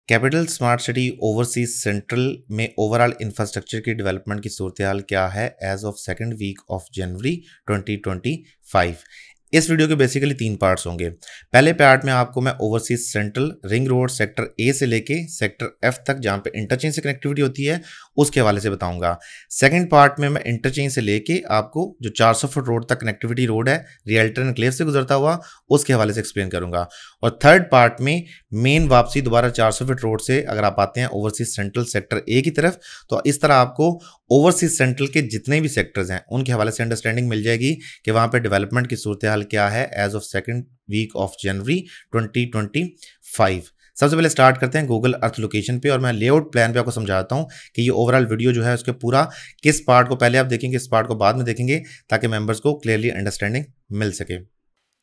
Capital smart city overseas central में overall infrastructure की development की सूरत हाल क्या है as of second week of January 2025। इस वीडियो के बेसिकली 3 पार्ट्स होंगे। पहले पार्ट में आपको मैं overseas central ring road sector A से लेके सेक्टर एफ तक जहाँ पे इंटरचेंज से कनेक्टिविटी होती है उसके हवाले से बताऊंगा। सेकंड पार्ट में मैं इंटरचेंज से लेके आपको जो 400 फुट रोड तक कनेक्टिविटी रोड है रियल्टर एनक्लेव से गुजरता हुआ उसके हवाले से एक्सप्लेन करूंगा। और थर्ड पार्ट में मेन वापसी दोबारा 400 फीट रोड से अगर आप आते हैं ओवरसीज सेंट्रल सेक्टर ए की तरफ, तो इस तरह आपको ओवरसीज सेंट्रल के जितने भी सेक्टर्स हैं उनके हवाले से अंडरस्टैंडिंग मिल जाएगी कि वहां पे डेवलपमेंट की सूरत हाल क्या है as of second week of January 2025। सबसे पहले स्टार्ट करते हैं गूगल अर्थ लोकेशन पे और मैं लेआउट प्लान पे आपको समझाता हूं कि ये ओवरऑल वीडियो जो है उसके पूरा किस पार्ट को पहले आप देखेंगे, किस पार्ट को बाद में देखेंगे, ताकि मेंबर्स को क्लियरली अंडरस्टैंडिंग मिल सके।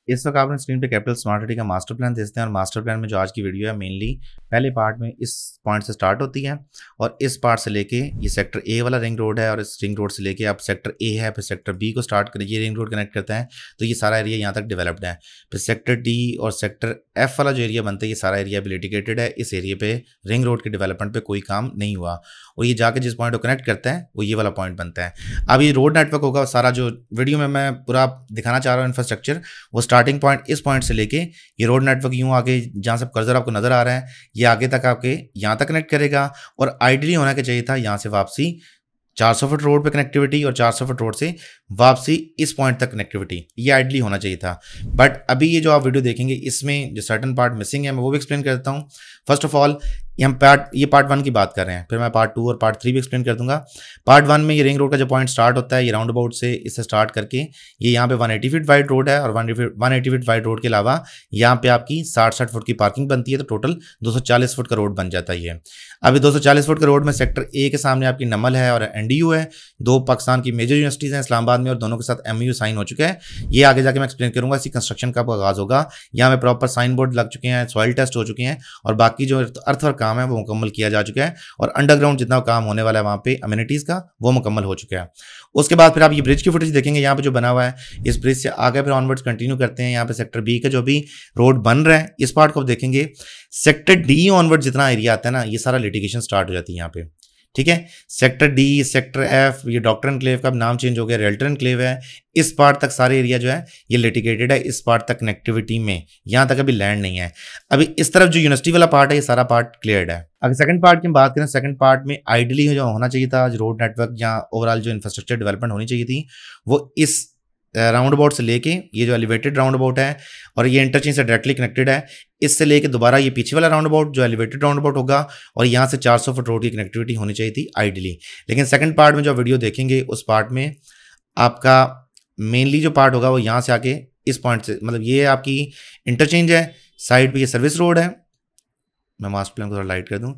इस वक्त आपने स्क्रीन पे कैपिटल स्मार्ट सिटी का मास्टर प्लान देखते हैं और मास्टर प्लान में जो आज की वीडियो है मेनली पहले पार्ट में इस पॉइंट से स्टार्ट होती है और इस पार्ट से लेके ये सेक्टर ए वाला रिंग रोड है और इस रिंग रोड से लेके आप सेक्टर ए है फिर सेक्टर बी को स्टार्ट कर ये रिंग रोड कनेक्ट करता है, तो ये सारा एरिया यहाँ तक डेवलप्ड है। फिर सेक्टर डी और सेक्टर एफ वाला जो एरिया बनता है ये सारा एरिया भी लिटिगेटेड है। इस एरिया पे रिंग रोड के डेवलपमेंट पे कोई काम नहीं हुआ और ये जाके जिस पॉइंट को कनेक्ट करता है वो ये वाला पॉइंट बनता है। अब ये रोड नेटवर्क होगा, सारा जो वीडियो में मैं पूरा दिखाना चाह रहा हूँ इंफ्रास्ट्रक्चर, वो स्टार्टिंग पॉइंट इस पॉइंट से लेके ये रोड नेटवर्क यूं आगे जहां से कर्सर आपको नजर आ रहा है ये आगे तक आपके यहां तक कनेक्ट करेगा और आइडियली होना के चाहिए था यहां से वापसी 400 फुट रोड पे कनेक्टिविटी और 400 फुट रोड से वापसी इस पॉइंट तक कनेक्टिविटी, ये आइडियली होना चाहिए था। बट अभी ये जो आप वीडियो देखेंगे इसमें जो सर्टन पार्ट मिसिंग है मैं वो भी एक्सप्लेन करता हूँ। फर्स्ट ऑफ ऑल हम पार्ट 1 की बात कर रहे हैं, फिर मैं पार्ट 2 और पार्ट 3 भी एक्सप्लेन कर दूंगा। पार्ट 1 में ये रिंग रोड का जो पॉइंट स्टार्ट होता है ये राउंड अबाउट से इससे स्टार्ट करके ये यहाँ पे 180 फीट वाइड रोड है और 180 फीट वाइड रोड के अलावा यहाँ पे आपकी 60 फुट की पार्किंग बनती है, तो टोटल 240 फुट का रोड बन जाता है ये। अभी 240 फुट का रोड में सेक्टर ए के सामने आपकी नमल है और एनडीयू है, 2 पाकिस्तान की मेजर यूनिवर्सिटीज हैं इस्लामाबाद में और दोनों के साथ एमयू साइन हो चुका है। ये आगे जाके मैं एक्सप्लेन करूंगा इसकी कंस्ट्रक्शन कब आगाज होगा। यहाँ पे प्रॉपर साइन बोर्ड लग चुके हैं, सॉइल टेस्ट हो चुके हैं और बाकी जो अर्थवर्क काम है वो मुकम्मल किया जा चुका है और अंडरग्राउंड जितना काम होने वाला है वहां पे अम्यूनिटीज का वो मुकम्मल हो चुका है। उसके बाद फिर आप ये ब्रिज की फुटेज देखेंगे यहाँ पे जो बना हुआ है, इस ब्रिज से आगे फिर ऑनवर्ड्स कंटिन्यू करते हैं। यहाँ पे सेक्टर बी का जो भी रोड बन रहा है इस पार्ट को देखेंगे। सेक्टर डी ऑनवर्ड जितना एरिया आता है ना ये सारा लिटिगेशन स्टार्ट हो जाती है यहाँ पे, ठीक है। सेक्टर डी, सेक्टर एफ, ये डॉक्टर एनक्लेव का नाम चेंज हो गया, रियल्टर एनक्लेव है। इस पार्ट तक सारे एरिया जो है ये लिटिगेटेड है, इस पार्ट तक कनेक्टिविटी में यहाँ तक अभी लैंड नहीं है। अभी इस तरफ जो यूनिवर्सिटी वाला पार्ट है ये सारा पार्ट क्लियर्ड है। अगर सेकंड पार्ट की बात करें, सेकंड पार्ट में आइडियली जो होना चाहिए था रोड नेटवर्क या ओवरऑल जो इंफ्रास्ट्रक्चर डेवलपमेंट होनी चाहिए थी वो इस राउंड अबाउट से लेके ये जो एलिवेटेड राउंड अबाउट है और ये इंटरचेंज से डायरेक्टली कनेक्टेड है, इससे लेके दोबारा ये पीछे वाला राउंड अबाउट जो एलिवेटेड राउंड अबाउट होगा और यहाँ से 400 फुट रोड की कनेक्टिविटी होनी चाहिए थी आइडियली। लेकिन सेकंड पार्ट में जो वीडियो देखेंगे उस पार्ट में आपका मेनली जो पार्ट होगा वो यहाँ से आके इस पॉइंट से, मतलब ये आपकी इंटरचेंज है, साइड पे ये सर्विस रोड है। मैं मास्टर प्लान को थोड़ा लाइट कर दूं,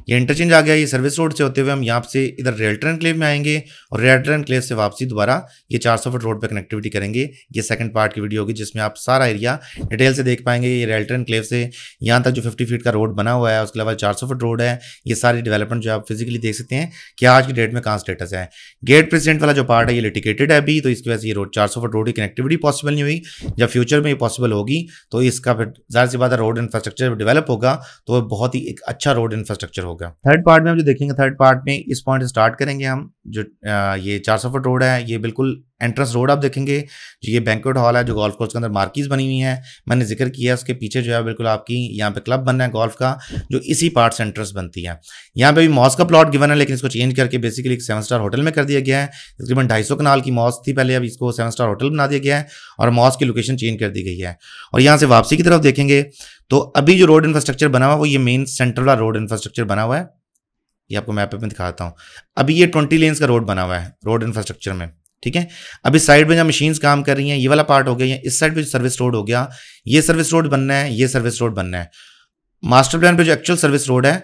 ये इंटरचेंज आ गया, ये सर्विस रोड से होते हुए हम यहाँ से इधर रियल्टर एनक्लेव में आएंगे और रियल्टर एनक्लेव से वापसी दोबारा ये 400 फुट रोड पे कनेक्टिविटी करेंगे। ये सेकंड पार्ट की वीडियो होगी जिसमें आप सारा एरिया डिटेल से देख पाएंगे। ये रियल्टर एनक्लेव से यहाँ तक जो 50 फीट का रोड बना हुआ है उसके अलावा 400 फुट रोड है, ये सारी डेवलपमेंट जो आप फिजिकली देख सकते हैं कि आज की डेट में कहाँ स्टेटस है। गेट प्रेसिडेंट वाला जो पार्ट है ये लिटिगेटेड है अभी, तो इसकी वजह से ये रोड 400 फुट रोड की कनेक्टिविटी पॉसिबल नहीं हुई। जब फ्यूचर में ये पॉसिबल होगी तो इसका फिर जाहिर सी बात है रोड इंफ्रास्ट्रक्चर डेवलप होगा तो बहुत ही एक अच्छा रोड इंफ्रास्ट्रक्चर होगा। थर्ड पार्ट में हम जो देखेंगे, थर्ड पार्ट में इस पॉइंट से स्टार्ट करेंगे हम। जो ये 400 फुट रोड है ये बिल्कुल एंट्रेंस रोड आप देखेंगे, जो ये बैंक्वेट हॉल है जो गोल्फ कोर्स के अंदर मार्कीज बनी हुई है, मैंने जिक्र किया उसके पीछे जो है बिल्कुल आपकी यहाँ पे क्लब बनना है गोल्फ का जो इसी पार्ट से एंट्रेंस बनती है। यहाँ पे भी मॉस का प्लॉट गिवन है लेकिन इसको चेंज करके बेसिकली एक 7 स्टार होटल में कर दिया गया है। तकरीबन 250 कनाल की मॉस थी पहले, अब इसको 7 स्टार होटल बना दिया गया है और मॉस की लोकेशन चेंज कर दी गई है। और यहाँ से वापसी की तरफ देखेंगे तो अभी जो रोड इंफ्रास्ट्रक्चर बना हुआ है वो ये मेन सेंट्रल वाला रोड इंफ्रास्ट्रक्चर बना हुआ है। ये आपको मैप में दिखाता हूँ। अभी ये 20 लेन्स का रोड बना हुआ है रोड इंफ्रास्ट्रक्चर में, ठीक है। अभी साइड में जहाँ मशीन्स काम कर रही हैं ये वाला पार्ट हो गया, इस साइड पे सर्विस रोड हो गया, ये सर्विस रोड बनना है, ये सर्विस रोड बनना है। मास्टर प्लान पे जो एक्चुअल सर्विस रोड है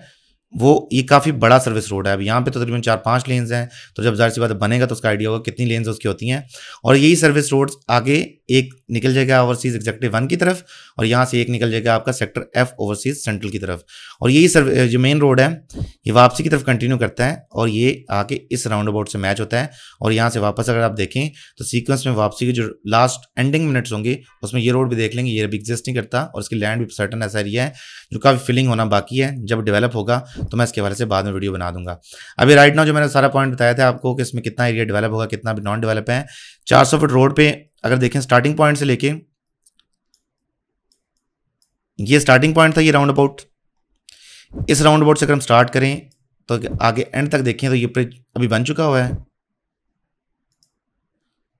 वो ये काफ़ी बड़ा सर्विस रोड है। अब यहाँ पे तो तकरीबन 4-5 लेन्स हैं, तो जब ज़ाहिर सी बात बनेगा तो उसका आइडिया होगा कितनी लेन्स उसकी होती हैं। और यही सर्विस रोड्स आगे एक निकल जाएगा ओवरसीज़ एग्जीक्यूटिव 1 की तरफ, और यहाँ से एक निकल जाएगा आपका सेक्टर F ओवरसीज़ सेंट्रल की तरफ। और यही जो मेन रोड है ये वापसी की तरफ कंटिन्यू करता है, और ये आके इस राउंड अबाउट से मैच होता है। और यहाँ से वापस अगर आप देखें तो सीक्वेंस में वापसी के जो लास्ट एंडिंग मिनट्स होंगे उसमें ये रोड भी देख लेंगे, ये अभी एग्जिस्ट नहीं करता, और इसकी लैंड भी सर्टन ऐसा एरिया है जो काफ़ी फिलिंग होना बाकी है। जब डेवलप होगा तो मैं इसके हवाले से बाद में वीडियो बना दूंगा। अभी राइट नाउ जो मैंने सारा पॉइंट बताया था आपको कि इसमें कितना एरिया डेवलप होगा, कितना भी नॉन डेवलप है। 400 फुट रोड पे अगर देखें स्टार्टिंग पॉइंट से लेके ये स्टार्टिंग पॉइंट था, ये राउंड अबाउट, इस राउंड अबाउट से अगर हम स्टार्ट करें तो आगे एंड तक देखें तो ये ब्रिज अभी बन चुका हुआ है।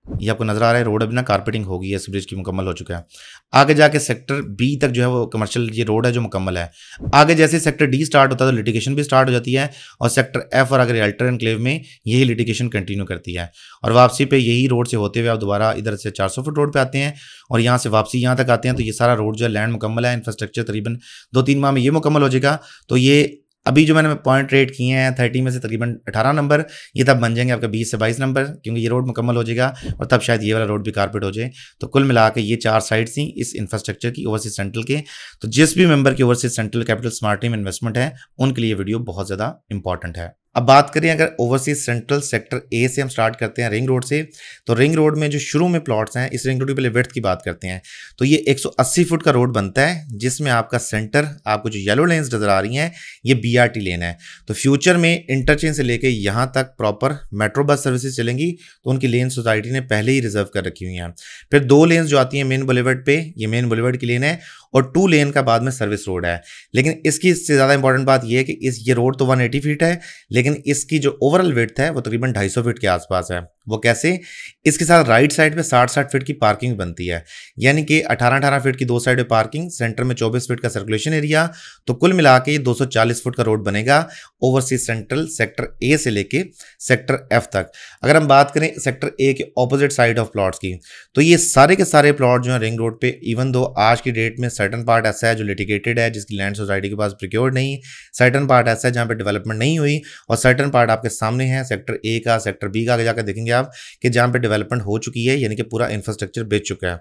ये आपको नजर आ रहा है रोड अभी ना कारपेटिंग होगी, इस ब्रिज की मुकम्मल हो चुका है। आगे जाके सेक्टर बी तक जो है वो कमर्शियल ये रोड है जो मुकम्मल है। आगे जैसे सेक्टर डी स्टार्ट होता है तो लिटिगेशन भी स्टार्ट हो जाती है, और सेक्टर एफ और आगे रियल्टर एनक्लेव में यही लिटिगेशन कंटिन्यू करती है। और वापसी पे यही रोड से होते हुए आप दोबारा इधर से 400 फुट रोड पे आते हैं, और यहाँ से वापसी यहाँ तक आते हैं। तो ये सारा रोड जो है लैंड मुकम्मल है, इंफ्रास्ट्रक्चर तकरीबन 2-3 माह में ये मुकम्मल हो जाएगा। तो ये अभी जो मैंने पॉइंट रेट किए हैं 30 में से तकरीबन 18 नंबर, ये तब बन जाएंगे आपका 20 से 22 नंबर, क्योंकि ये रोड मुकम्मल हो जाएगा और तब शायद ये वाला रोड भी कारपेट हो जाए। तो कुल मिला के ये 4 साइड्स थी इस इंफ्रास्ट्रक्चर की ओवरसीज सेंट्रल के। तो जिस भी मेंबर की overseas central capital smart team investment है उनके लिए वीडियो बहुत ज़्यादा इंपॉर्टेंट है। अब बात करें अगर ओवरसीज सेंट्रल सेक्टर ए से हम स्टार्ट करते हैं रिंग रोड से, तो रिंग रोड में जो शुरू में प्लॉट्स हैं, इस रिंग रोड की पहले विड्थ की बात करते हैं, तो ये 180 फुट का रोड बनता है, जिसमें आपका सेंटर आपको जो येलो लेन्स नजर आ रही हैं ये BRT लेन है। तो फ्यूचर में इंटरचेंज से लेके यहाँ तक प्रॉपर मेट्रो बस सर्विसेज चलेंगी, तो उनकी लेन सोसाइटी ने पहले ही रिजर्व कर रखी हुई हैं। फिर 2 लेन्स जो आती हैं मेन बुलेवर्ड पे, ये मेन बुलेवर्ड की लेन है, और 2 लेन का बाद में सर्विस रोड है। लेकिन इसकी इससे ज़्यादा इंपॉर्टेंट बात यह है कि ये रोड तो 180 फीट है, लेकिन इसकी जो ओवरऑल विड्थ है वो तकरीबन 250 फीट के आसपास है। वो कैसे? इसके साथ राइट साइड पे 60-60 फीट की पार्किंग बनती है, यानी कि 18-18 फीट की 2 साइड पे पार्किंग, सेंटर में 24 फीट का सर्कुलेशन एरिया। तो कुल मिला के 240 फुट का रोड बनेगा ओवरसीज सेंट्रल सेक्टर ए से लेके सेक्टर एफ तक। अगर हम बात करें सेक्टर ए के ऑपोजिट साइड ऑफ प्लॉट्स की, तो ये सारे के सारे प्लॉट जो है रिंग रोड पे, इवन दो आज की डेट में सर्टन पार्ट ऐसा है जो लिटिगेटेड है, जिसकी लैंड सोसाइटी के पास प्रिक्योर्ड नहीं, सर्टन पार्ट ऐसा है जहाँ पे डेवलपमेंट नहीं हुई, और सर्टन पार्ट आपके सामने है सेक्टर ए का, सेक्टर बी का आगे जाकर देखेंगे आप कि जहाँ पे डेवलपमेंट हो चुकी है, यानी कि पूरा इंफ्रास्ट्रक्चर बेच चुका है।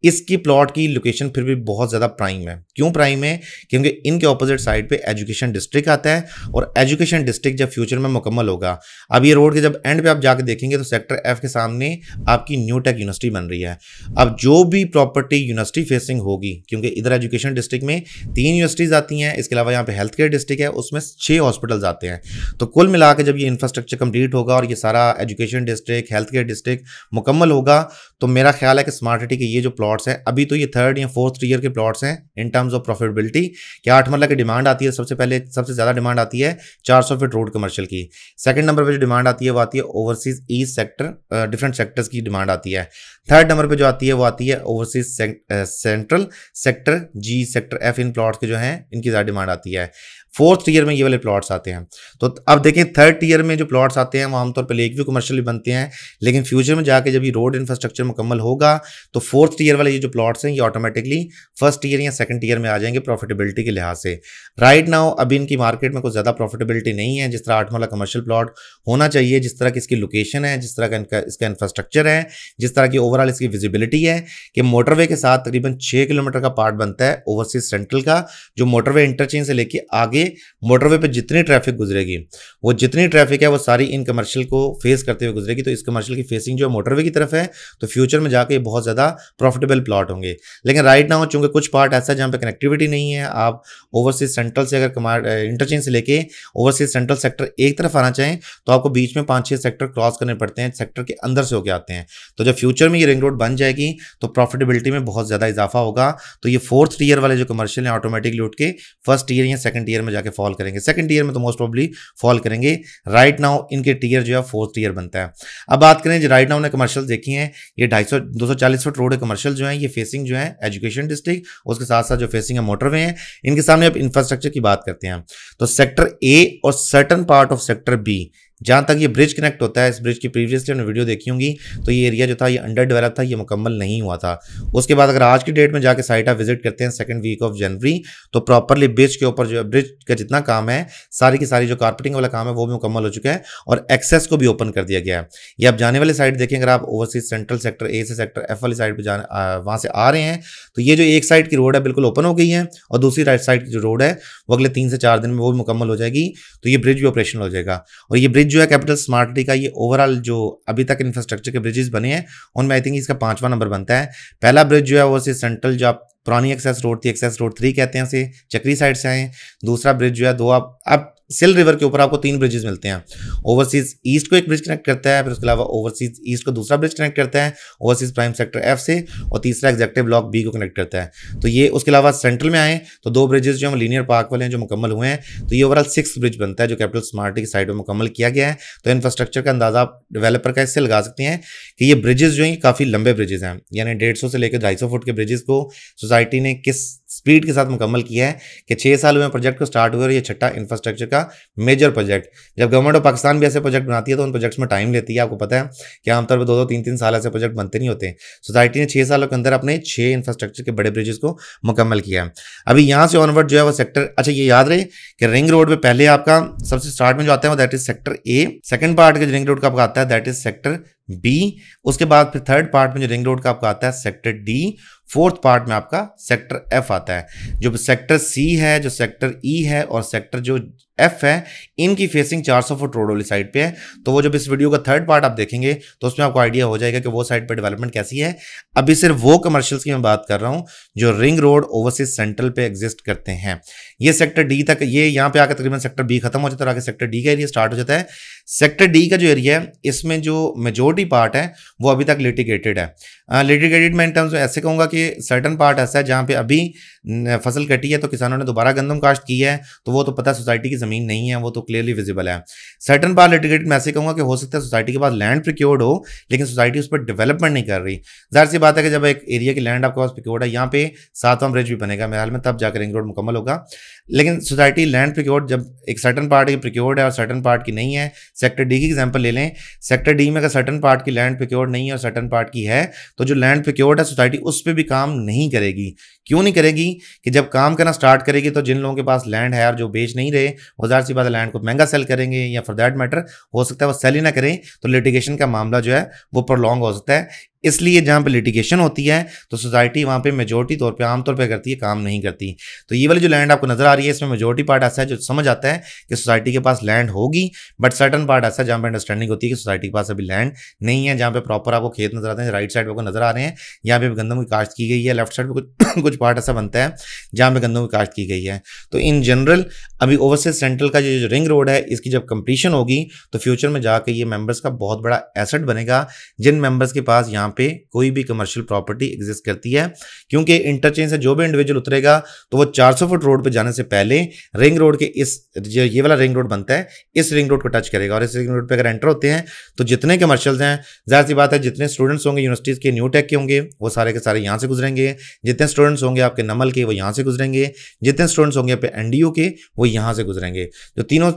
इसकी प्लॉट की लोकेशन फिर भी बहुत ज़्यादा प्राइम है। क्यों प्राइम है? क्योंकि इनके ऑपोजिट साइड पे एजुकेशन डिस्ट्रिक्ट आता है, और एजुकेशन डिस्ट्रिक्ट जब फ्यूचर में मुकम्मल होगा, अब ये रोड के जब एंड पे आप जाके देखेंगे तो सेक्टर एफ के सामने आपकी न्यू टेक यूनिवर्सिटी बन रही है। अब जो भी प्रॉपर्टी यूनिवर्सिटी फेसिंग होगी, क्योंकि इधर एजुकेशन डिस्ट्रिक्ट में 3 यूनिवर्सिटीज़ आती हैं, इसके अलावा यहाँ पे हेल्थ केयर डिस्ट्रिक्ट है, उसमें 6 हॉस्पिटल्स आते हैं। तो कुल मिला के जब ये इंफ्रास्ट्रक्चर कंप्लीट होगा और ये सारा education district, health care district मुकम्मल होगा, तो मेरा ख्याल है कि स्मार्ट सिटी के ये जो प्लॉट्स हैं, अभी तो ये 3rd या 4th ईयर के प्लॉट्स हैं इन टर्म्स ऑफ प्रॉफिटेबिलिटी, कि 8 मरला की डिमांड आती है, सबसे पहले सबसे ज़्यादा डिमांड आती है 400 फीट रोड कमर्शियल की। सेकंड नंबर पे जो डिमांड आती है वो आती है overseas east sector, different sectors की डिमांड आती है। 3rd नंबर पे जो आती है वो आती है ओवरसीज सेंट्रल सेक्टर जी, सेक्टर एफ, इन प्लॉट्स के जो हैं इनकी ज़्यादा डिमांड आती है। 4th ईयर में ये वाले प्लॉट्स आते हैं। तो अब देखें 3rd ईयर में जो प्लॉट्स आते हैं वो आमतौर पर लेक व्यू कमर्शियल भी बनते हैं, लेकिन फ्यूचर में जाके जब ये रोड इंफ्रास्ट्रक्चर मुकम्मल होगा तो 4th ईयर वाले ये जो प्लॉट्स हैं ये ऑटोमेटिकली 1st ईयर या 2nd ईयर में आ जाएंगे प्रॉफिटेबिलिटी के लिहाज से। राइट नाउ अभी इनकी मार्केट में कुछ ज़्यादा प्रॉफिटेबिलिटी नहीं है जिस तरह 8 मरला कमर्शियल प्लॉट होना चाहिए, जिस तरह की इसकी लोकेशन है, जिस तरह का इसका इंफ्रास्ट्रक्चर है, जिस तरह की ओवरऑल इसकी विजिबिलिटी है, कि मोटरवे के साथ तकरीबन 6 किलोमीटर का पार्ट बनता है ओवरसीज सेंट्रल का, जो मोटरवे इंटरचेंज से लेके आगे मोटरवे पे जितनी ट्रैफिक गुजरेगी, वो जितनी ट्रैफिक है वो सारी इन कमर्शियल को फेस करते हुए गुजरेगी। तो इस कमर्शियल की फेसिंग जो है मोटरवे की तरफ है, तो फ्यूचर में जाके बहुत ज़्यादा प्रॉफिटेबल प्लॉट होंगे। लेकिन राइट नाउ चूंकि कुछ पार्ट ऐसा है जहाँ पे कनेक्टिविटी नहीं है, आप ओवरसीज सेंट्रल से अगर इंटरचेंज से लेके ओवरसीज सेंट्रल सेक्टर एक तरफ आना चाहें तो आपको बीच में 5-6 सेक्टर क्रॉस करने पड़ते हैं, सेक्टर के अंदर से होकर आते हैं। तो जब फ्यूचर में ये रिंग रोड बन जाएगी तो प्रॉफिटेबिलिटी में बहुत ज़्यादा इजाफा होगा। तो ये 4th ईयर वाले जो कमर्शियल हैं ऑटोमेटिकली उठ के 1st ईयर या 2nd ईयर में जाके फॉल करेंगे, 2nd ईयर में तो मोस्ट प्रोबेबली फॉल करेंगे। राइट नाउ इनके टीयर जो है 4th ईयर बनता है। अब बात करें जो राइट नाउ ने कमर्शियल देखी हैं, ये 240 फुट रोड कमर्शियल जो है ये फेसिंग जो है एजुकेशन डिस्ट्रिक्ट, उसके साथ साथ जो फेसिंग है मोटरवे हैं। इनके सामने अब इंफ्रास्ट्रक्चर की बात करते हैं तो सेक्टर ए और certain part of sector B, जहाँ तक ये ब्रिज कनेक्ट होता है, इस ब्रिज की प्रीवियसली हमने वीडियो देखी होंगी, तो ये एरिया जो था ये अंडर डेवलप था, ये मुकम्मल नहीं हुआ था। उसके बाद अगर आज की डेट में जाके साइट आप विजिट करते हैं सेकंड वीक ऑफ जनवरी, तो प्रॉपरली ब्रिज के ऊपर जो ब्रिज का जितना काम है, सारी की सारी जो कारपेटिंग वाला काम है वो भी मुकम्मल हो चुका है और एक्सेस को भी ओपन कर दिया गया है। ये आप जाने वाली साइड देखें, अगर आप ओवरसीज सेंट्रल सेक्टर ए से सेक्टर एफ वाली साइड पर वहाँ से आ रहे हैं, तो ये जो एक साइड की रोड है बिल्कुल ओपन हो गई है और दूसरी राइट साइड की जो रोड है वो अगले 3 से 4 दिन में वो भी मुकम्मल हो जाएगी, तो ये ब्रिज भी ऑपरेशनल हो जाएगा। और ये ब्रिज जो है कैपिटल स्मार्ट सिटी का, ये ओवरऑल जो अभी तक इंफ्रास्ट्रक्चर के ब्रिजेस बने हैं उनमें आई थिंक इसका 5वां नंबर बनता है। पहला ब्रिज जो है वो सेंट्रल, जो आप पुरानी एक्सेस रोड थी, एक्सेस रोड 3 कहते हैं उसे, चक्री साइड से आए। दूसरा ब्रिज जो है दो, आप सिल रिवर के ऊपर आपको 3 ब्रिजेस मिलते हैं। ओवरसीज ईस्ट को एक ब्रिज कनेक्ट करता है, फिर उसके अलावा ओवरसीज ईस्ट को दूसरा ब्रिज कनेक्ट करता है ओवरसीज प्राइम सेक्टर एफ से, और तीसरा एग्जेक्टिव ब्लॉक बी को कनेक्ट करता है। तो ये उसके अलावा सेंट्रल में आए तो 2 ब्रिजेस जो हम लीनियर पार्क वाले हैं जो मुकम्मल हुए हैं, तो ये ओवरऑल 6 ब्रिज बनता है जो कैपिटल स्मार्ट की साइड में मुकम्मल किया गया है। तो इंफ्रास्ट्रक्चर का अंदाजा आप डेवलपर का इससे लगा सकते हैं कि ये ब्रिजेस जो हैं काफ़ी लंबे ब्रिजेस हैं, यानी 150 से लेकर 250 फुट के ब्रिजेस को सोसाइटी ने किस स्पीड के साथ मुकम्मल किया है कि 6 साल हुए प्रोजेक्ट को स्टार्ट हुए और ये छठा इंफ्रास्ट्रक्चर का मेजर प्रोजेक्ट। जब गवर्नमेंट ऑफ पाकिस्तान भी ऐसे प्रोजेक्ट बनाती है तो उन प्रोजेक्ट्स में टाइम लेती है, आपको पता है कि आमतौर पर 2-2, 3-3 साल ऐसे प्रोजेक्ट बनते नहीं होते। सोसाइटी ने 6 सालों के अंदर अपने 6 इंफ्रास्ट्रक्चर के बड़े ब्रिजेस को मुकम्मल किया है। अभी यहाँ से ऑनवर्ड जो है वो सेक्टर, अच्छा ये याद रहे कि रिंग रोड में पहले आपका सबसे स्टार्ट में जो आता है वो that is sector A, second part के रिंग रोड का आपका आता है दैट इज सेक्टर बी, उसके बाद फिर थर्ड पार्ट में जो रिंग रोड का आपका आता है सेक्टर डी, फोर्थ पार्ट में आपका सेक्टर एफ आता है। जो सेक्टर सी है, जो सेक्टर ई है और सेक्टर जो एफ है, इनकी फेसिंग 400 फुट रोड वाली साइड पे है। तो वो जब इस वीडियो का थर्ड पार्ट आप देखेंगे तो उसमें आपको आइडिया हो जाएगा कि वो साइड पे डेवलपमेंट कैसी है। अभी सिर्फ वो कमर्शियल्स की मैं बात कर रहा हूं जो रिंग रोड ओवरसीज सेंट्रल पे एग्जिस्ट करते हैं। ये सेक्टर डी तक, ये यहाँ पे आकर तकरीबन सेक्टर बी खत्म हो जाता है और आगे सेक्टर डी का एरिया स्टार्ट हो जाता है। सेक्टर डी का जो एरिया है इसमें जो मेजोरिटी पार्ट है वो अभी तक लिटिगेटेड है। लिटिगेटेड मैं इन टर्म्स में ऐसे कहूँगा कि सर्टन पार्ट ऐसा है जहाँ पे अभी फसल कटी है तो किसानों ने दोबारा गंदम काश्त की है, तो वो तो पता सोसाइटी की ज़मीन नहीं है, वो तो क्लियरली विजिबल है। सर्टन पार्ट लिटिगेटेड मैं ऐसे कहूँगा कि हो सकता है सोसाइटी के पास लैंड प्रिक्योर्ड हो लेकिन सोसाइटी उस पर डेवलपमेंट नहीं कर रही। जाहिर सी बात है कि जब एक एरिया की लैंड आपके पास प्रिक्योर्ड है, यहाँ पे 7वां ब्रिज भी बनेगा मेरे हाल में, तब जाकर रिंग रोड मुकम्मल होगा। लेकिन सोसाइटी लैंड प्रिक्योर्ड, जब एक सर्टन पार्ट की प्रिक्योर्ड है और सर्टन पार्ट की नहीं है, सेक्टर डी की एग्जांपल ले लें, सेक्टर डी में अगर सर्टन पार्ट की लैंड प्रिक्योर्ड नहीं है और सर्टन पार्ट की है, तो जो लैंड प्रिक्योर्ड है सोसाइटी उस पर भी काम नहीं करेगी। क्यों नहीं करेगी? कि जब काम करना स्टार्ट करेगी तो जिन लोगों के पास लैंड है और जो बेच नहीं रहे वो ज़ाहिर सी बात है लैंड को महंगा सेल करेंगे, या फॉर दैट मैटर हो सकता है वो सेल ही ना करें, तो लिटिगेशन का मामला जो है वो प्रोलॉन्ग हो सकता है। इसलिए जहाँ पे लिटिगेशन होती है तो सोसाइटी वहाँ पे मेजोरिटी तौर पे आमतौर पे करती है, काम नहीं करती। तो ये वाली जो लैंड आपको नजर आ रही है इसमें मेजोरिटी पार्ट ऐसा है जो समझ आता है कि सोसाइटी के पास लैंड होगी, बट सर्टन पार्ट ऐसा है जहाँ पे अंडरस्टैंडिंग होती है कि सोसाइटी के पास अभी लैंड नहीं है। जहाँ पे प्रॉपर आपको खेत नजर आते हैं, राइट साइड पे नजर आ रहे हैं, यहाँ पे गंदम की काश्त की गई है, लेफ्ट साइड पे कुछ पार्ट ऐसा बनता है जहाँ पे गंदम की काश्त की गई है। तो इन जनरल अभी ओवरसीज सेंट्रल का जो रिंग रोड है इसकी जब कंप्लीशन होगी तो फ्यूचर में जाके ये मेंबर्स का बहुत बड़ा एसेट बनेगा, जिन मेंबर्स के पास यहाँ पे कोई भी कमर्शियल प्रॉपर्टी एग्जिस्ट करती है। क्योंकि इंटरचेंज से जो भी इंडिविजुअल उतरेगा तो वो 400 फुट रोड पे जाने से पहले रिंग रोड के इस जो ये वाला रिंग रोड बनता है इस रिंग रोड को टच करेगा, और इस रिंग रोड पे अगर एंटर होते हैं तो जितने कमर्शियल्स हैं, जाहिर सी बात है जितने स्टूडेंट्स होंगे यूनिवर्सिटीज़ के, न्यू टेक के होंगे, वो सारे के सारे यहाँ से गुजरेंगे। जितने स्टूडेंट्स होंगे आपके नमल के वो यहाँ से गुजरेंगे, जितने स्टूडेंट्स होंगे आपके एनडीयू के वो यहाँ से गुजरेंगे। जो तीनों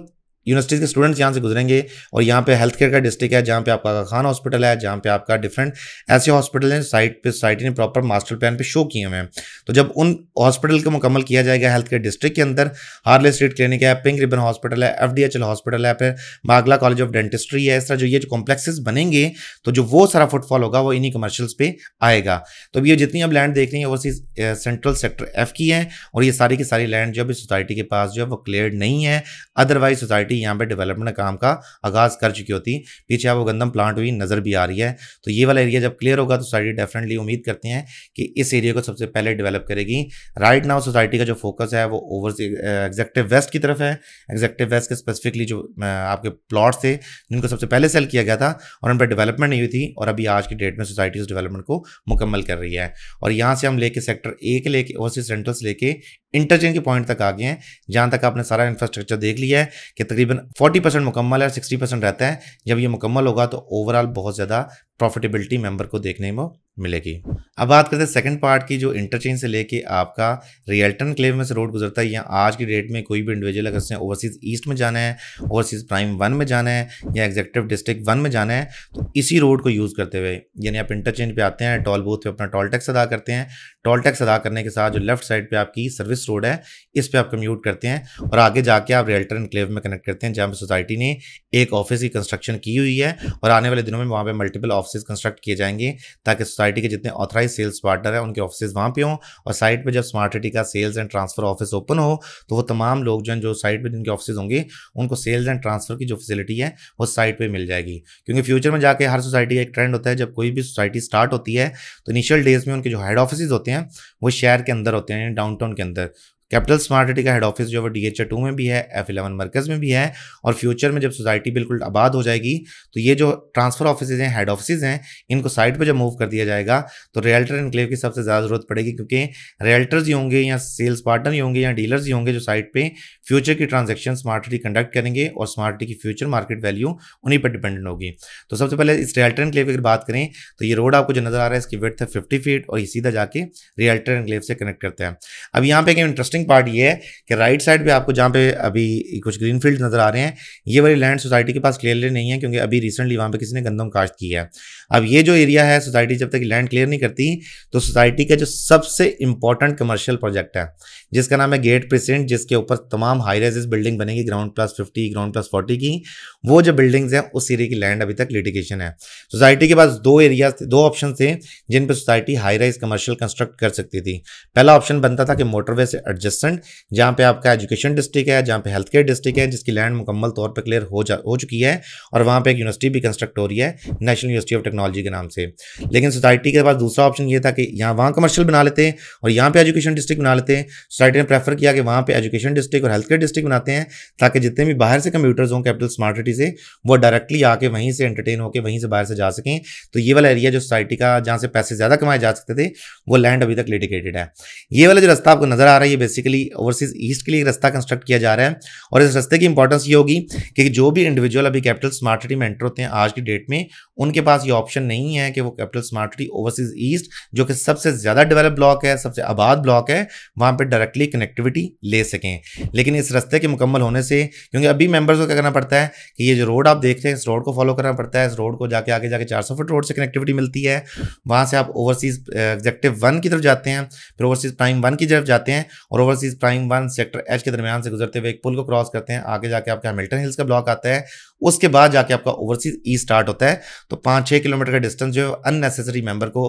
यूनिवर्सिटीज़ के स्टूडेंट्स यहाँ से गुजरेंगे। और यहाँ पे हेल्थ केयर का डिस्ट्रिक्ट है जहाँ पे आपका खान हॉस्पिटल है, जहाँ पे आपका डिफरेंट ऐसे हॉस्पिटल हैं साइट पे सोसाइटी ने प्रॉपर मास्टर प्लान पे शो किए हुए हैं। तो जब उन हॉस्पिटल को मुकम्मल किया जाएगा हेल्थ केयर डिस्ट्रिक्ट के अंदर, हार्ले स्ट्रीट क्लिनिक है, पिंक रिबन हॉस्पिटल है, FDHL हॉस्पिटल है, फिर बागला कॉलेज ऑफ डेंटिस्ट्री है, इस तरह जो ये जो कॉम्प्लेक्सेस बनेंगे तो जो वो सारा फुटफॉल होगा वो इन्हीं कमर्शियल्स पे आएगा। तो अब ये जितनी अब लैंड देख रही है वो सेंट्रल सेक्टर एफ की है, और ये सारी की सारी लैंड जो अभी सोसाइटी के पास जो है वो क्लियर नहीं है। अदरवाइज सोसाइटी यहाँ पे डेवलपमेंट काम का आगाज कर चुकी होती। पीछे वो गंदम प्लांट हुई नजर भी आ रही है। तो ये वाला एरिया जब क्लियर होगा तो सोसाइटी डेफिनेटली उम्मीद करते हैं कि इस एरिया को सबसे पहले डेवलप करेगी। राइट नाउ सोसाइटी का जो फोकस है वो ओवर एग्जेक्टिव वेस्ट की तरफ है। एग्जेक्टिव वेस्ट के स्पेसिफिकली जो आपके प्लॉट्स थे जिनको सबसे पहले सेल किया गया था और उन पर डेवलपमेंट नहीं हुई थी, और अभी आज की डेट में सोसाइटी उस डेवलपमेंट को मुकम्मल कर रही है। और यहाँ से हम लेके सेक्टर ए के लेके ओवरसीज सेंट्रल से लेके इंटरचेंज के पॉइंट तक आ गए हैं, जहाँ तक आपने सारा इंफ्रास्ट्रक्चर देख लिया है कि तकरीबन 40% मुकम्मल है और 60% रहता है। जब ये मुकम्मल होगा तो ओवरऑल बहुत ज़्यादा प्रॉफिटेबिलिटी मेंबर को देखने में मिलेगी। अब बात करते हैं सेकंड पार्ट की, जो इंटरचेंज से लेके आपका रियल्टन एनक्लेव में से रोड गुजरता है। या आज की डेट में कोई भी इंडिविजुअल अगर उसने ओवरसीज़ ईस्ट में जाना है, ओवरसीज़ प्राइम 1 में जाना है या एग्जीक्यूटिव डिस्ट्रिक्ट 1 में जाना है, तो इसी रोड को यूज़ करते हुए यानी आप इंटरचेंज पे आते हैं, टोल बूथ पे अपना टोल टैक्स अदा करते हैं। टोल टैक्स अदा करने के साथ जो लेफ्ट साइड पे आपकी सर्विस रोड है, इस पे आप कम्यूट करते हैं और आगे जाके आप रियल्टन एनक्लेव में कनेक्ट करते हैं, जहाँ पे सोसाइटी ने एक ऑफिस की कंस्ट्रक्शन की हुई है और आने वाले दिनों में वहाँ पे मल्टीपल ऑफिस कंस्ट्रक्ट किए जाएंगे ताकि सोसाइटी के जितने ऑथराइज सेल्स पार्टनर हैं उनके ऑफिस वहाँ पे हों। और साइट पे जब स्मार्ट सिटी का sales and transfer office open हो तो वो तमाम लोग जो साइट पे जिनके ऑफिस होंगे उनको सेल्स एंड ट्रांसफर की जो फैसिलिटी है वो साइट पे मिल जाएगी। क्योंकि फ्यूचर में जाके हर सोसाइटी का एक ट्रेंड होता है, जब कोई भी सोसाइटी स्टार्ट होती है तो इनिशियल डेज में उनके जो हेड ऑफिस होते हैं वो शहर के अंदर होते हैं, डाउनटाउन के अंदर। कैपिटल स्मार्ट सिटी का हेड ऑफिस जो है DHA 2 में भी है, F11 मरकज़ में भी है। और फ्यूचर में जब सोसाइटी बिल्कुल आबाद हो जाएगी तो ये जो ट्रांसफर ऑफिस हैं, हेड ऑफिस हैं, इनको साइट पे जब मूव कर दिया जाएगा तो रियल्टर एनक्लेव की सबसे ज़्यादा ज़रूरत पड़ेगी, क्योंकि रियल्टर्स ही होंगे या सेल्स पार्टनर ही होंगे या डीलर्स ही होंगे जो साइट पे फ्यूचर की ट्रांजेक्शन स्मार्ट सिटी कंडक्ट करेंगे और स्मार्ट सिटी की फ्यूचर मार्केट वैल्यू उन्हीं पर डिपेंडेंट होगी। तो सबसे पहले इस रियल्टर एनक्लेव की अगर बात करें तो ये रोड आपको जो नजर आ रहा है इसकी विड्थ है 50 फीट और ये सीधा जाके रियल्टर एनक्लेव से कनेक्ट करते हैं। अब यहाँ पे एक इंटरेस्टिंग पार्ट ये है कि राइट साइड पे आपको जहाँ पे अभी कुछ ग्रीन फील्ड नजर आ रहे हैं, ये वाली लैंड सोसाइटी के पास क्लियरली नहीं है, क्योंकि अभी रिसेंटली वहाँ पे किसी ने गंदम काश्त की है। अब ये जो एरिया है, सोसाइटी जब तक लैंड क्लियर नहीं करती तो सोसाइटी का जो सबसे इंपॉर्टेंट कमर्शियल प्रोजेक्ट है जिसका नाम है गेट प्रेसिडेंट, जिसके ऊपर तमाम हाई राइजेस बिल्डिंग बनेगी ग्राउंड प्लस 50 ग्राउंड प्लस 40 की, वो जो बिल्डिंग्स हैं उस एरिया की लैंड अभी तक लिटिगेशन है। सोसाइटी के पास दो ऑप्शन थे जिन पर society high rise commercial construct कर सकती थी। पहला ऑप्शन बनता था कि मोटरवे से एडजेसेंट, जहाँ पे आपका एजुकेशन डिस्ट्रिक्ट है, जहाँ पे हेल्थ केयर डिस्ट्रिक्ट है, जिसकी लैंड मुकम्मल तौर पर क्लियर हो चुकी है और वहाँ पे एक यूनिवर्सिटी भी कंस्ट्रक्ट हो रही है नेशनल यूनिवर्सिटी ऑफ टेक्नोलॉजी के नाम से। लेकिन सोसाइटी के पास दूसरा ऑप्शन ये था कि वहाँ कमर्शियल बना लेते हैं और यहाँ पे एजुकेशन डिस्ट्रिक्ट बना लेते हैं। सोसाइटी ने प्रेफर किया कि वहाँ पे एजुकेशन डिस्ट्रिक्ट और हेल्थ केयर डिस्ट्रिक्ट बनाते हैं ताकि जितने भी बाहर से कम्प्यूटर्स हों कैपिटल स्मार्ट सिटी से, वो डायरेक्टली आके वहीं से एंटरटेन होकर वहीं से बाहर से जा सकें। तो ये वाला एरिया जो सोसाइटी का जहाँ से पैसे ज़्यादा कमाए जा सकते थे वो लैंड अभी तक लिटिगेटेड है। ये वाला जो रास्ता आपको नजर आ रहा है ये बेसिकली ओवरसीज ईस्ट के लिए रास्ता कंस्ट्रक्ट किया जा रहा है। और इस रास्ते की इंपॉर्टेंस ये होगी कि जो भी इंडिविजुअल अभी कैपिटल स्मार्ट सिटी में एंटर होते हैं आज की डेट में, उनके पास ये ऑप्शन नहीं है कि वो capital smart city overseas east जो कि सबसे ज़्यादा डेवलप ब्लॉक है, सबसे आबाद ब्लॉक है, वहाँ पर डायरेक्टली कनेक्टिविटी ले सकें। लेकिन इस रास्ते के मुकम्मल होने से, क्योंकि अभी मेंबर्स को क्या करना पड़ता है कि ये जो रोड आप देख रहे हैं इस रोड को फॉलो करना पड़ता है। इस रोड को जाके आगे जाके 400 फुट रोड से कनेक्टिविटी मिलती है, वहाँ से आप ओवरसीज एग्जीक्यूटिव 1 की तरफ जाते हैं, फिर ओवरसीज प्राइम 1 की तरफ जाते हैं और ओवरसीज प्राइम 1 सेक्टर H के दरमियान से गुजरते हुए एक पुल को क्रॉस करते हैं, आगे जाके आपका हैमिल्टन हिल्स का ब्लॉक आता है, उसके बाद जाके आपका ओवरसीज ई स्टार्ट होता है। तो 5-6 किलोमीटर का डिस्टेंस जो अननेसेसरी मेंबर को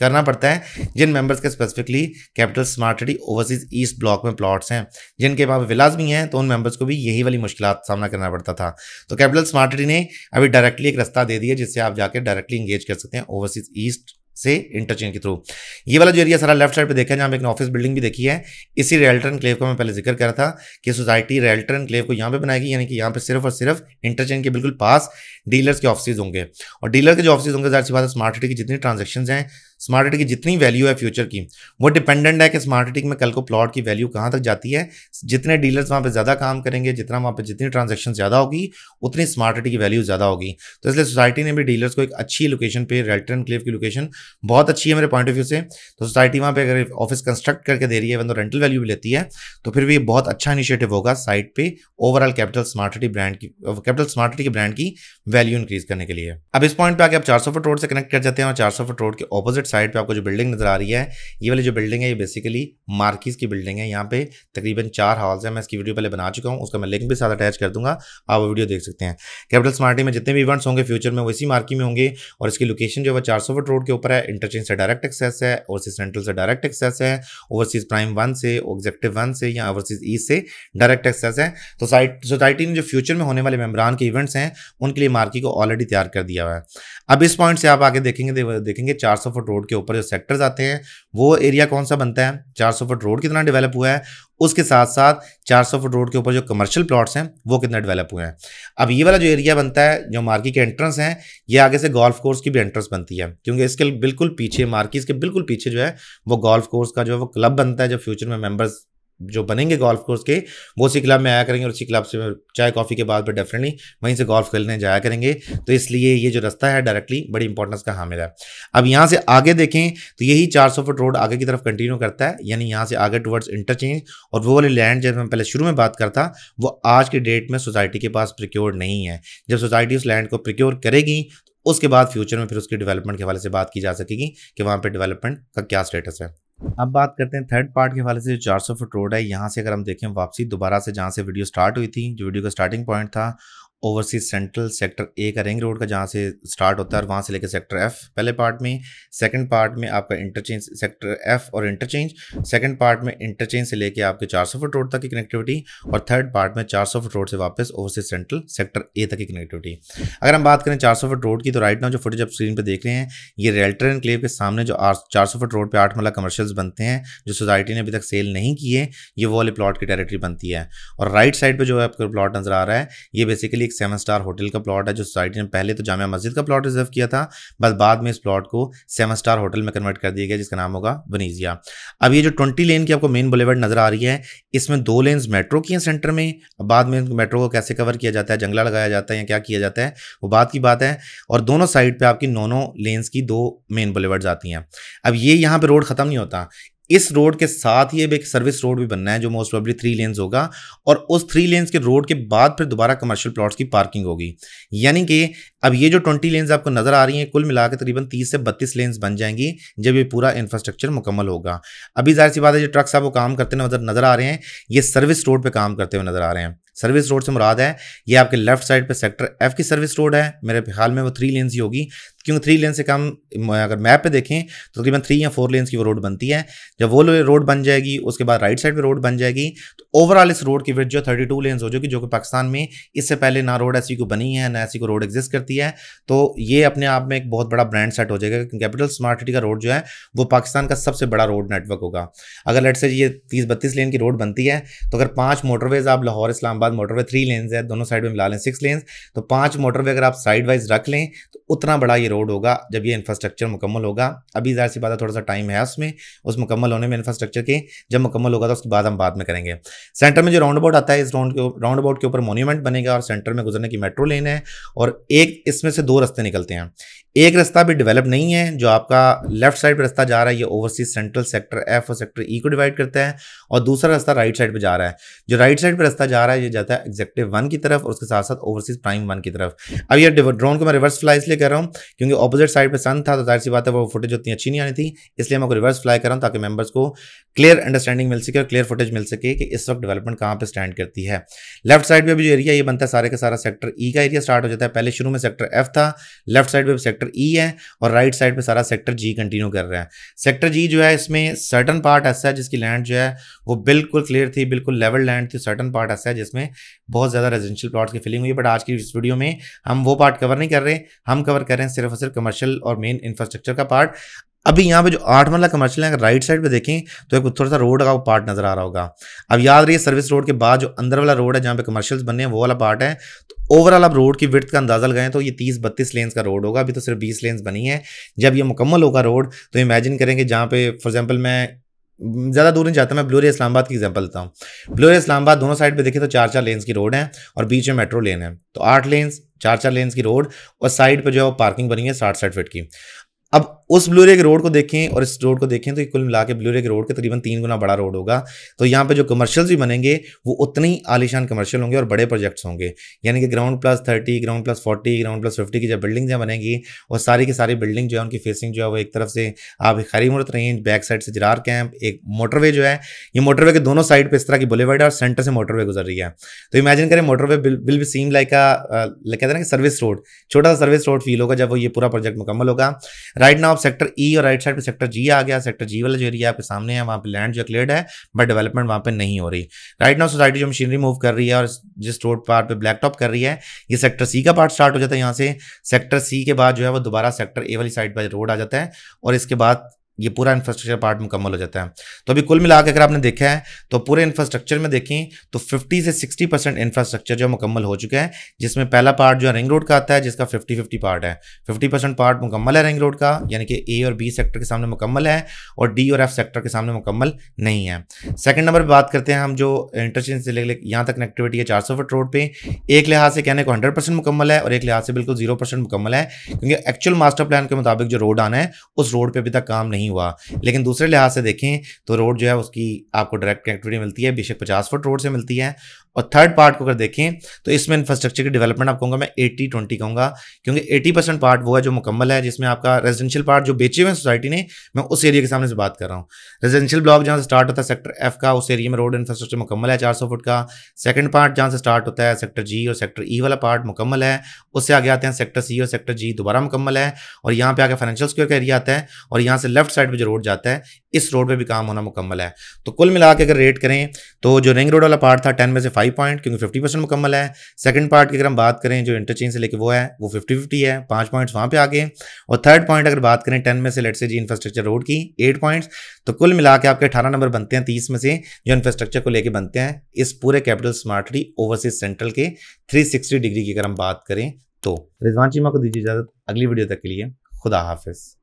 करना पड़ता है, जिन मेंबर्स के specifically capital smart city overseas east block में प्लॉट्स हैं, जिनके पास विलास भी हैं, तो उन मेंबर्स को भी यही वाली मुश्किलात सामना करना पड़ता था। तो कैपिटल स्मार्ट सिटी ने अभी डायरेक्टली एक रास्ता दे दिया जिससे आप जाकर डायरेक्टली इंगेज कर सकते हैं ओवरसीज ईस्ट से इंटरचेंज के थ्रू। ये वाला जो एरिया सारा लेफ्ट साइड पे देखा है जहाँ पे एक ऑफिस बिल्डिंग भी देखी है, इसी रियल्टर एनक्लेव का मैं पहले जिक्र कर रहा था कि सोसाइटी रियल्टर एनक्लेव को यहाँ पे बनाएगी, यानी कि यहाँ पे सिर्फ और सिर्फ इंटरचेंज के बिल्कुल पास डीलर्स के ऑफिस होंगे और डीलर के जो ऑफिस होंगे जाहिर सी बात है स्मार्ट सिटी की जितनी ट्रांजेक्शन हैं, स्मार्ट सिटी की जितनी वैल्यू है फ्यूचर की, वो डिपेंडेंट है कि स्मार्ट सिटी में कल को प्लॉट की वैल्यू कहाँ तक जाती है। जितने डीलर्स वहाँ पे ज़्यादा काम करेंगे, जितना वहाँ पे जितनी ट्रांजेक्शन ज़्यादा होगी, उतनी स्मार्ट सिटी की वैल्यू ज़्यादा होगी। तो इसलिए सोसाइटी ने भी डीलर्स को एक अच्छी लोकेशन पे, रियल्टर एनक्लेव की लोकेशन बहुत अच्छी है मेरे पॉइंट ऑफ व्यू से। तो सोसाइटी वहाँ पे अगर ऑफिस कंस्ट्रक्ट करके दे रही है, तो रेंटल वैल्यू भी लेती है, तो फिर भी बहुत अच्छा इनिशिएटिव होगा साइट पे overall capital smart city brand की, कैपिटल स्मार्ट सिटी के ब्रांड की वैल्यू इंक्रीज करने के लिए। अब इस पॉइंट पे आके आप 400 फुट रोड से कनेक्ट कर जाते हैं और 400 फुट रोड के ऑपोजिट साइड पे आपको जो बिल्डिंग नजर आ रही है, ये वाली जो बिल्डिंग है ये बेसिकली मार्किस की बिल्डिंग है। यहाँ पे तकरीबन 4 हॉल्स हैं, मैं इसकी वीडियो पहले बना चुका हूँ, उसका मैं लिंक भी साथ अटैच कर दूंगा, आप वो वीडियो देख सकते हैं। कैपिटल स्मार्ट सिटी में जितने भी इवेंट्स होंगे फ्यूचर में वो इसी मार्की में होंगे और इसकी लोकेशन जो है 400 फुट रोड के ऊपर है, इंटरचेंज से डायरेक्ट एक्सेस है, ओवरसीज सेंट्रल से डायरेक्ट एक्सेस है, ओवरसीज प्राइम 1 से, एग्जीक्यूटिव 1 से या ओवरसीज ईस्ट से डायरेक्ट एक्सेस है। तो सोसाइटी ने जो फ्यूचर में होने वाले मेंबरान के इवेंट्स हैं उनके लिए मार्की को ऑलरेडी तैयार कर दिया हुआ है। अब इस पॉइंट से आप आगे देखेंगे 400 फुट रोड के ऊपर जो सेक्टर्स आते हैं वो एरिया कौन सा बनता है, 400 फुट रोड कितना डेवलप हुआ है, उसके साथ साथ 400 फुट रोड के ऊपर जो कमर्शियल प्लॉट्स हैं वो कितना डेवलप हुए हैं। अब ये वाला जो एरिया बनता है, जो मार्की के एंट्रेंस हैं, ये आगे से गोल्फ कोर्स की भी एंट्रेंस बनती है, क्योंकि इसके बिल्कुल पीछे, मार्कीज के बिल्कुल पीछे जो है वो गोल्फ कोर्स का जो है वो क्लब बनता है, जो फ्यूचर में मेंबर्स जो बनेंगे गोल्फ कोर्स के वो उसी क्लब में आया करेंगे, और उसी क्लब से चाय कॉफ़ी के बाद डेफिनेटली वहीं से गोल्फ खेलने जाया करेंगे। तो इसलिए ये जो रास्ता है डायरेक्टली बड़ी इंपॉर्टेंस का हामिल है। अब यहाँ से आगे देखें तो यही 400 फुट रोड आगे की तरफ कंटिन्यू करता है, यानी यहाँ से आगे टुवर्ड्स इंटरचेंज। और वो वाली लैंड जब मैं पहले शुरू में बात करता वो आज की डेट में सोसाइटी के पास प्रिक्योर नहीं है। जब सोसाइटी उस लैंड को प्रिक्योर करेगी तो उसके बाद फ्यूचर में फिर उसकी डेवलपमेंट के हवाले से बात की जा सकेगी कि वहाँ पे डेवलपमेंट का क्या स्टेटस है। अब बात करते हैं थर्ड पार्ट के हवाले से। जो 400 फुट रोड है, यहाँ से अगर हम देखें वापसी दोबारा से जहाँ से वीडियो स्टार्ट हुई थी, जो वीडियो का स्टार्टिंग पॉइंट था ओवरसीज सेंट्रल सेक्टर ए का रिंग रोड का जहाँ से स्टार्ट होता है, और वहाँ से लेकर सेक्टर एफ पहले पार्ट में, सेकंड पार्ट में आपका इंटरचेंज सेक्टर एफ और इंटरचेंज, सेकंड पार्ट में इंटरचेंज से लेके आपके 400 फुट रोड तक की कनेक्टिविटी, और थर्ड पार्ट में 400 फुट रोड से वापस ओवरसीज सेंट्रल सेक्टर ए तक की कनेक्टिविटी। अगर हम बात करें 400 फुट रोड की, तो राइट नाउ जो फुटेज आप स्क्रीन पर देख रहे हैं ये रियल्टर एनक्लेव के सामने जो 400 फुट रोड पर 8 मरला कमर्शियल्स बनते हैं जो सोसाइटी ने अभी तक सेल नहीं किए, ये वो वाले प्लॉट की टेरिटरी बनती है। और राइट साइड पर जो आपको प्लॉट नजर आ रहा है ये बेसिकली एक 7 स्टार होटल का प्लॉट है, जो सोसाइटी ने पहले तो जामिया मस्जिद का प्लॉट रिजर्व किया था, बस बाद में इस प्लॉट को 7 स्टार होटल में कन्वर्ट कर दिया गया जिसका नाम होगा वनीजिया। अब ये जो 20 लेन की आपको मेन बुलेवर्ड नजर आ रही है, इसमें 2 लेन्स मेट्रो की हैं सेंटर में। बाद में मेट्रो को कैसे कवर किया जाता है, जंगला लगाया जाता है या क्या किया जाता है वो बात की बात है। और दोनों साइड पे आपकी 9 लेन्स की 2 मेन बुलेवर्ड्स आती हैं। अब ये यहाँ पे रोड खत्म नहीं होता, इस रोड के साथ ही एक सर्विस रोड भी बनना है जो मोस्ट प्रोबेबली 3 लेन्स होगा, और उस 3 लेन्स के रोड के बाद फिर दोबारा कमर्शियल प्लॉट्स की पार्किंग होगी। यानी कि अब ये जो 20 लेन्स आपको नजर आ रही हैं कुल मिलाकर तकरीबन 30 से 32 लेन्स बन जाएंगी जब ये पूरा इंफ्रास्ट्रक्चर मुकम्मल होगा। अभी जाहिर सी बात है जो ट्रक्स आपको काम करते नजर आ रहे हैं ये सर्विस रोड पे काम करते हुए नजर आ रहे हैं। सर्विस रोड से मुराद है ये आपके लेफ्ट साइड पे सेक्टर एफ की सर्विस रोड है, मेरे ख्याल में वो 3 लेन्स ही होगी, क्योंकि 3 लेन से कम अगर मैप पे देखें तो तकरीबन 3 या 4 लेन्स की वो रोड बनती है। जब वो रोड बन जाएगी उसके बाद राइट साइड पे रोड बन जाएगी तो ओवरऑल इस रोड की विड्थ जो 32 लेन्स हो जाएगी, जो कि पाकिस्तान में इससे पहले ना रोड ऐसी को बनी है ना ऐसी को रोड एग्जिस्ट करती है। तो ये अपने आप में एक बहुत बड़ा ब्रांड सेट हो जाएगा, क्योंकि कैपिटल स्मार्ट सिटी का रोड जो है वो पाकिस्तान का सबसे बड़ा रोड नेटवर्क होगा। अगर लेट्स से ये 30-32 लेन की रोड बनती है तो अगर 5 मोटरवेज आप लाहौर इस्लामाबाद मोटरवे 3 लेन्स है, दोनों साइड में मिला लें 6 लेन्स, तो 5 मोटरवे अगर आप साइड वाइज रख लें तो उतना बड़ा ये रोड होगा जब ये इंफ्रास्ट्रक्चर मुकम्मल होगा। अभी जाहिर सी बात है थोड़ा सा टाइम है उसमें, उस मुकम्मल होने में इंफ्रास्ट्रक्चर के, जब मुकम्मल होगा तो उसके बाद हम बात में करेंगे। सेंटर में जो राउंड अबाउट आता है, इस राउंड अबाउट के ऊपर मोन्यूमेंट बनेगा और सेंटर में गुजरने की मेट्रो लेन है, और एक इसमें से 2 रास्ते निकलते हैं। एक रास्ता भी डेवलप नहीं है, जो आपका लेफ्ट साइड पर रास्ता जा रहा है ये ओवरसीज सेंट्रल सेक्टर एफ और सेक्टर ई को डिवाइड करता है, और दूसरा रास्ता राइट साइड पे जा रहा है। जो राइट साइड पे रास्ता जा रहा है ये जाता है एग्जेक्टिव 1 की तरफ और उसके साथ साथ ओवरसीज प्राइम 1 की तरफ। अब ये ड्रोन को मैं रिवर्स फ्लाई इसलिए कर रहा हूँ क्योंकि ऑपोजिट साइड पे सन था, तो जाहिर सी बात है वो फुटेज उतनी अच्छी नहीं आनी थी, इसलिए मैं रिवर्स फ्लाई कर रहा हूँ ताकि मेंबर्स को क्लियर अंडरस्टैंडिंग मिल सके और क्लियर फुटेज मिल सके कि इस वक्त डेवलपमेंट कहाँ पे स्टैंड करती है। लेफ्ट साइड पे भी जो एरिया ये बनता है सारे का सारा सेक्टर ई का एरिया स्टार्ट हो जाता है। पहले शुरू में सेक्टर एफ था, लेफ्ट साइड पे सेक्टर ई है, और राइट साइड पे सारा सेक्टर जी कंटिन्यू कर रहा है। सेक्टर जी जो है इसमें सर्टन पार्ट ऐसा है जिसकी लैंड जो है वो बिल्कुल क्लियर थी, बिल्कुल लेवल लैंड थी। सर्टन पार्ट ऐसा है जिसमें बहुत ज़्यादा रेजिडेंशियल प्लॉट्स की फिलिंग हुई है, बट आज की इस वीडियो में हम वो पार्ट कवर नहीं कर रहे, हम कवर कर रहे हैं सिर्फ और सिर्फ कमर्शियल और मेन इंफ्रास्ट्रक्चर का पार्ट। अभी यहाँ पे जो 8 मरला कमर्शियल है, अगर राइट साइड पे देखें तो एक थोड़ा सा रोड का वो पार्ट नजर आ रहा होगा। अब याद रहिए सर्विस रोड के बाद जो अंदर वाला रोड है जहाँ पे कमर्शियल्स बनने हैं वो वाला पार्ट है। तो ओवरऑल आप रोड की विड्थ का अंदाजा लगाएं तो ये 30-32 लेन्स का रोड होगा। अभी तो सिर्फ 20 लेन्स बनी है। जब ये मुकम्मल होगा रोड तो इमेजिन करेंगे जहाँ पे फॉर एग्जाम्पल मैं ज़्यादा दूर नहीं जाता, मैं ब्लू एरिया इस्लामाबाद की एग्जांपल देता हूँ। ब्लू एरिया इस्लामाबाद दोनों साइड पे देखें तो 4-4 लेन्स की रोड है और बीच में मेट्रो लेन है, तो 8 लेन्स 4-4 लेन्स की रोड, और साइड पे जो है पार्किंग बनी है 60-60 फीट की। अब उस ब्लू एरिया के रोड को देखें और इस रोड को देखें तो ये कुल मिला के ब्लू एरिया के रोड के तकरीबन 3 गुना बड़ा रोड होगा। तो यहाँ पे जो कमर्शियल्स भी बनेंगे वो उतने ही आलीशान कमर्शियल होंगे और बड़े प्रोजेक्ट्स होंगे, यानी कि ground plus 30, ground plus 40, ground plus 50 की जब बिल्डिंग यहाँ बनेगी और सारी की सारी बिल्डिंग जो है उनकी फेसिंग जो है वो एक तरफ से आप खैरी मुरत रेंज, बैक साइड से जरार कैंप, एक मोटरवे जो है ये मोटरवे के दोनों साइड पर इस तरह की बुलेवर्ड है और सेंटर से मोटरवे गुजर रही है। तो इमेजिन करें motorway will be seem like कहते हैं ना कि सर्विस रोड, छोटा सा सर्विस रोड फील होगा जब वो ये पूरा प्रोजेक्ट मुकम्मल होगा। राइट नाउ सेक्टर ई और राइट साइड पे सेक्टर जी आ गया। सेक्टर जी वाला जो एरिया आपके सामने है वहाँ पे लैंड जो क्लियर्ड है बट डेवलपमेंट वहाँ पे नहीं हो रही। राइट नाउ सोसाइटी जो मशीनरी मूव कर रही है और जिस रोड पार्ट पे ब्लैक टॉप कर रही है ये सेक्टर सी का पार्ट स्टार्ट हो जाता है। यहाँ से सेक्टर सी के बाद जो है वो दोबारा सेक्टर ए वाली साइड पर रोड आ जाता है और इसके बाद ये पूरा इंफ्रास्ट्रक्चर पार्ट मुकम्मल हो जाता है। तो अभी कुल मिला के अगर आपने देखा है तो पूरे इंफ्रास्ट्रक्चर में देखें तो 50 से 60% इंफ्रास्ट्रक्चर जो मुकम्मल हो चुका है, जिसमें पहला पार्ट जो है रिंग रोड का आता है जिसका 50-50 पार्ट है। 50% पार्ट मुकम्मल है रिंग रोड का, यानी कि ए और बी सेक्टर के सामने मुकम्मल है और डी और एफ सेक्टर के सामने मुकम्मल नहीं है। सेकंड नंबर पर बात करते हैं हम जो इंटरचेंज से लेकर यहाँ तक कनेक्टिविटी है 400 फुट रोड पे, एक लिहाज से कहने को 100% मुकम्मल है और एक लिहाज से बिल्कुल 0% मुकम्मल है, क्योंकि एक्चुअल मास्टर प्लान के मुताबिक जो रोड आना है उस रोड पे अभी तक काम नहीं हुआ। लेकिन दूसरे लिहाज से देखें तो रोड जो है उसकी आपको डायरेक्ट कनेक्टिविटी मिलती है, बेशक 50 फुट रोड से मिलती है। और थर्ड पार्ट को अगर देखें तो इसमें इंफ्रास्ट्रक्चर की डेवलपमेंट आप कहूँगा मैं 80-20 कहूँगा, क्योंकि 80% पार्ट वो है जो मुकम्मल है, जिसमें आपका रेजिडेंशियल पार्ट जो बेचे हुए हैं सोसाइटी ने, मैं उस एरिया के सामने से बात कर रहा हूँ। रेजिडेंशियल ब्लॉक जहाँ से स्टार्ट होता है सेक्टर एफ का, उस एरिया में रोड इंफ्रास्ट्रक्चर मुकम्मल है 400 फुट का। सेकंड पार्ट जहाँ से स्टार्ट होता है सेक्टर जी और सेक्टर ई वाला पार्ट मुकम्मल है। उससे आगे आते हैं सेक्टर सी और सेक्टर जी दोबारा मुकम्मल है, और यहाँ पे आगे फाइनेंशियल स्क्वायर का एरिया आता है, और यहाँ से लेफ्ट साइड पे जो रोड जाता है इस रोड पे भी काम होना मुकम्मल है। तो कुल मिला के अगर रेट करें तो जो रिंग रोड वाला पार्ट था 10 में से 5 पॉइंट, क्योंकि 50% मुकम्मल है। सेकंड पार्ट की अगर हम बात करें जो इंटरचेंज से लेके वो है वो 50-50 है, 5 पॉइंट्स वहाँ पे आ गए। और थर्ड पॉइंट अगर बात करें 10 में से लेट से जी इंफ्रास्ट्रक्चर रोड की 8 पॉइंट्स, तो कुल मिला के आपके 18 नंबर बनते हैं 30 में से जो इंफ्रास्ट्रक्चर को लेके बनते हैं इस पूरे कैपिटल स्मार्टली ओवरसीज सेंट्रल के 360 डिग्री की अगर हम बात करें तो। रिजवान चीमा को दीजिए इजाजत, अगली वीडियो तक के लिए खुदा हाफिज।